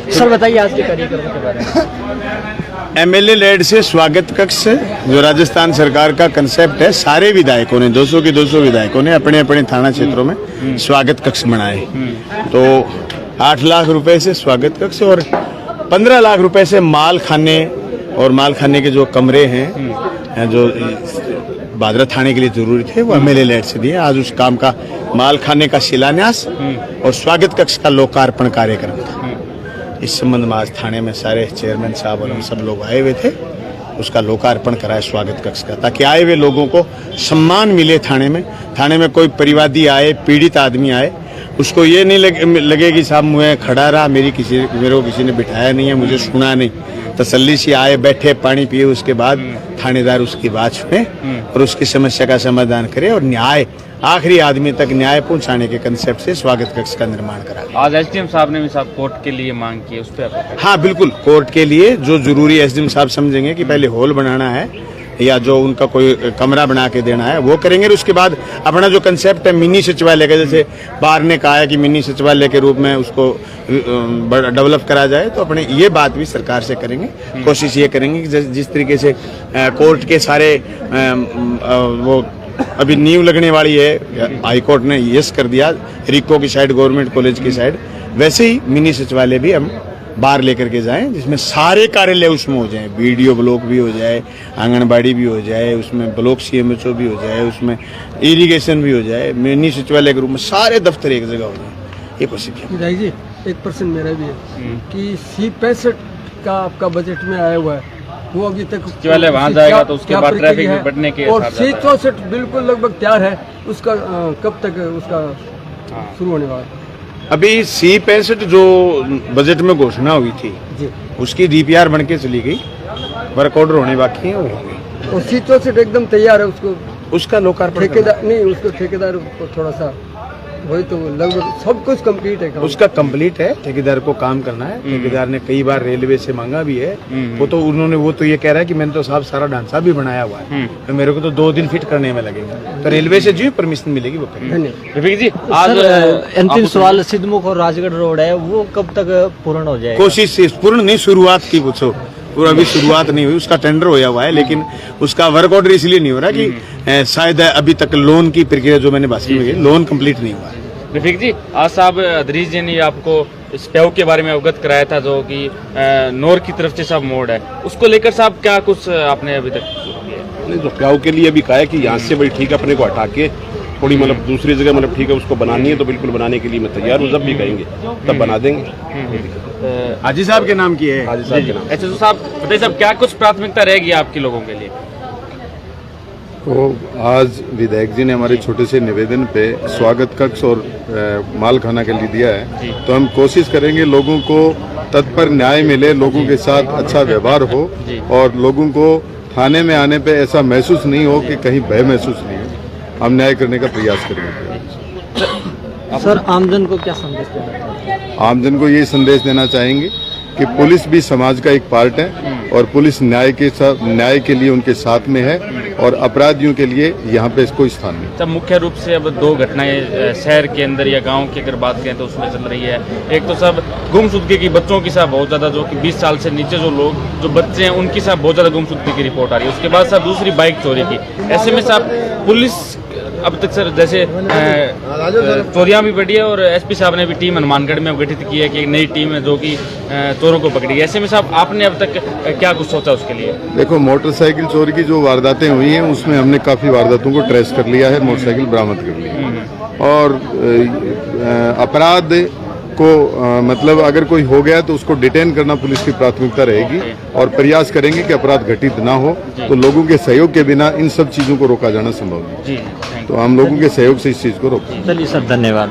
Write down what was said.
Sir बताइए आज के कार्यक्रम के बारे में। एमएलए लेड से स्वागत कक्ष जो राजस्थान सरकार का कंसेप्ट है, सारे विधायकों ने 200 के 200 विधायकों ने अपने अपने थाना क्षेत्रों में स्वागत कक्ष बनाए। तो 8 लाख रुपए से स्वागत कक्ष और 15 लाख रुपए से माल खाने और माल खाने के जो कमरे हैं जो भादरा थाने के लिए जरूरी थे वो एमएलए लेड से दिए। आज उस काम का माल खाने का शिलान्यास और स्वागत कक्ष का लोकार्पण कार्यक्रम था। इस संबंध में आज थाने में सारे चेयरमैन साहब और हम सब लोग आए हुए थे। उसका लोकार्पण कराए स्वागत कक्ष का, ताकि आए हुए लोगों को सम्मान मिले। थाने में कोई परिवादी आए, पीड़ित आदमी आए, उसको ये नहीं लगे कि साहब मैं खड़ा रहा, मेरे को किसी ने बिठाया नहीं है, मुझे सुना नहीं। तसल्ली से आए, बैठे, पानी पिए, उसके बाद थानेदार उसकी बात सुने और उसकी समस्या का समाधान करे और न्याय आखिरी आदमी तक न्याय पहुंचाने के कंसेप्ट से स्वागत कक्ष का निर्माण करा। आज एसडीएम साहब ने भी साहब कोर्ट के लिए मांग की है, उस पर हाँ बिल्कुल, कोर्ट के लिए जो जरूरी एसडीएम साहब समझेंगे कि पहले हॉल बनाना है या जो उनका कोई कमरा बना के देना है वो करेंगे। और उसके बाद अपना जो कंसेप्ट है मिनी सचिवालय का, जैसे बाहर ने कहा है कि मिनी सचिवालय के रूप में उसको डेवलप करा जाए, तो अपने ये बात भी सरकार से करेंगे। कोशिश ये करेंगे कि जिस तरीके से कोर्ट के सारे वो अभी नींव लगने वाली है, हाई कोर्ट ने यस कर दिया रिको की साइड, गवर्नमेंट कॉलेज की साइड, वैसे ही मिनी सचिवालय भी हम बाहर लेकर के जाएं, जिसमें सारे कार्यालय उसमें हो जाए, बीडीओ ब्लॉक भी हो जाए, आंगनबाड़ी भी हो जाए, उसमें ब्लॉक सीएमएचओ भी हो जाए, उसमें इरिगेशन भी हो जाए, मिनी सचिवालय के रूप में सारे दफ्तर एक जगह हो जाए। ये कोशिश है जी। 1% मेरा भी है कि C65 का आपका बजट में आया हुआ है, वो अभी तक सचिवालय वहाँ जाएगा तो उसके बाद ट्रैफिक भी बढ़ने के, और C64 बिल्कुल लगभग तैयार है, उसका कब तक उसका शुरू होने वाला है? अभी C65 जो बजट में घोषणा हुई थी जी, उसकी डीपीआर बन के चली गई, वर्क ऑर्डर होने बाकी है, वो हो गई। और C64 एकदम तैयार है, उसका लोकार्पण ठेकेदार नहीं, उसको ठेकेदार को थोड़ा सा वही तो लगभग सब कुछ कंप्लीट है। उसका कंप्लीट है, ठेकेदार को काम करना है। ठेकेदार ने कई बार रेलवे से मांगा भी है, वो तो ये कह रहा है कि मैंने तो साहब सारा ढांचा भी बनाया हुआ है, तो मेरे को तो 2 दिन फिट करने में लगेगा, तो रेलवे से जो परमिशन मिलेगी वो करेंगे। रफीक जी, आज अंतिम सवाल, सिद्धमुख और राजगढ़ रोड है, वो कब तक पूर्ण हो जाएगा? कोशिश से पूर्ण नहीं, शुरुआत की पूछो, पूरा अभी शुरुआत नहीं हुई, उसका टेंडर होया हुआ है, लेकिन उसका वर्क ऑर्डर इसलिए नहीं हो रहा कि शायद अभी तक लोन की प्रक्रिया जो मैंने भाषण में लोन कंप्लीट नहीं हुआ है। रफीक जी, आज साहब अधरीश जी ने आपको इस प्याऊ के बारे में अवगत कराया था, जो कि नौर की तरफ से सब मोड़ है, उसको लेकर साहब क्या कुछ आपने अभी तक नहीं? तो प्याऊ के लिए अभी कहा है कि यहाँ से भाई ठीक है, अपने को हटा के थोड़ी मतलब दूसरी जगह मतलब ठीक है उसको बनानी है, तो बिल्कुल बनाने के लिए मैं तैयार हूँ, जब भी कहेंगे तब बना देंगे। हाजी साहब के नाम की है। हाजी साहब के नाम। अच्छा, तो साहब बताइए साहब, क्या कुछ प्राथमिकता रहेगी आपके लोगों के लिए? तो आज विधायक जी ने हमारे छोटे से निवेदन पे स्वागत कक्ष और माल खाना के लिए दिया है, तो हम कोशिश करेंगे लोगों को तत्पर न्याय मिले, लोगों के साथ अच्छा व्यवहार हो और लोगों को थाने में आने पे ऐसा महसूस नहीं हो कि कहीं भय महसूस नहीं हो। हम न्याय करने का प्रयास करेंगे। सर, आमजन को क्या संदेश देना? आमजन को ये संदेश देना चाहेंगे कि पुलिस भी समाज का एक पार्ट है और पुलिस न्याय के लिए उनके साथ में है और अपराधियों के लिए यहाँ पे कोई स्थान नहीं। सब मुख्य रूप से अब 2 घटनाएं शहर के अंदर या गांव की अगर बात करें तो उसमें चल रही है। एक तो सब गुमशुदगी की बच्चों की साहब बहुत ज्यादा, जो कि 20 साल से नीचे जो बच्चे हैं उनकी साहब बहुत ज्यादा गुमशुदगी की रिपोर्ट आ रही है। उसके बाद साहब दूसरी बाइक चोरी की। ऐसे में साहब पुलिस अब तक सर जैसे चोरियां भी बढ़ी है और एसपी साहब ने भी टीम हनुमानगढ़ में गठित की है कि एक नई टीम है जो कि चोरों को पकड़ी है। ऐसे में साहब आपने अब तक क्या कुछ सोचा उसके लिए? देखो, मोटरसाइकिल चोरी की जो वारदातें हुई हैं उसमें हमने काफी वारदातों को ट्रेस कर लिया है, मोटरसाइकिल बरामद कर ली है और अपराध को मतलब अगर कोई हो गया तो उसको डिटेन करना पुलिस की प्राथमिकता रहेगी और प्रयास करेंगे कि अपराध घटित ना हो। तो लोगों के सहयोग के बिना इन सब चीजों को रोका जाना संभव नहीं, तो हम लोगों के सहयोग से इस चीज को रोकें। चलिए सर, धन्यवाद।